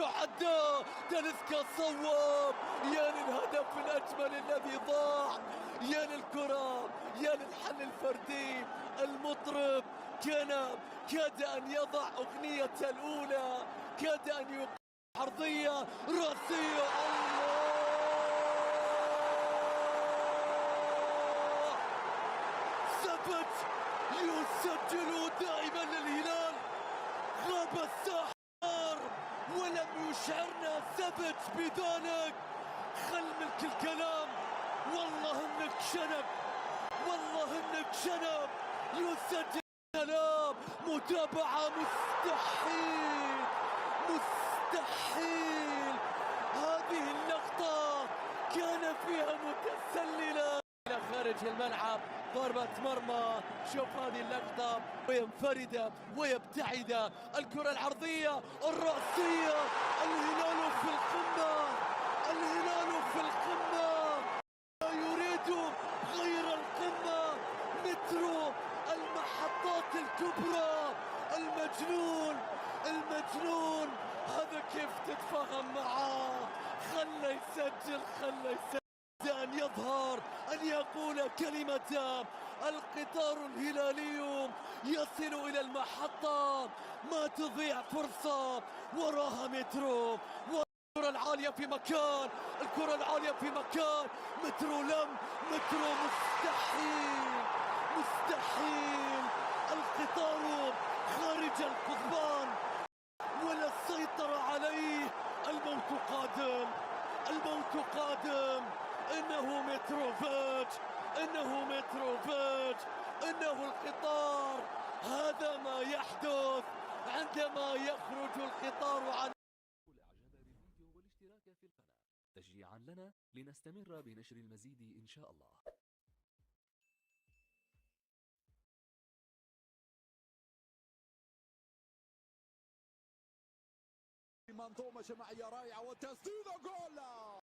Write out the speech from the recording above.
عدى تاليسكا صوب. يا للهدف الأجمل الذي ضاع، يا للكرة، يا للحل الفردي. المطرب كاد أن يضع أغنية الأولى، كاد أن يقيم عرضية رأسية. الله، ثبت يسجل دائما للهلال. غاب الساحر ولم يشعرنا ثبت بذلك. خل ملك الكلام، والله انك شنب، والله انك شنب. يسجل كلام، متابعة مستحيل مستحيل. هذه اللقطة كان فيها متسللا إلى خارج الملعب، ضربة مرمى. شوف هذه اللقطة، وينفرد ويبتعد. الكرة العرضية الرأسية. الهلال في القمة، الهلال في القمة، لا يريد غير القمة. مترو المحطات الكبرى. المجنون هذا كيف تتفاهم معاه. خله يسجل، خله يسجل، أن يظهر، أن يقول كلمة. القطار الهلالي يصل إلى المحطة، ما تضيع فرصة. وراها مترو، الكرة العالية في مكان، الكرة العالية في مكان. مترو مستحيل مستحيل. القطار خارج القضبان ولا السيطرة عليه. الموت قادم، الموت قادم. إنه متروفيتش، إنه متروفيتش، إنه القطار. هذا ما يحدث عندما يخرج القطار عن الإعجاب بالفيديو والاشتراك في القناة تشجيعا لنا لنستمر بنشر المزيد إن شاء الله. منظومة جماعية رائعة وتسديدة جول.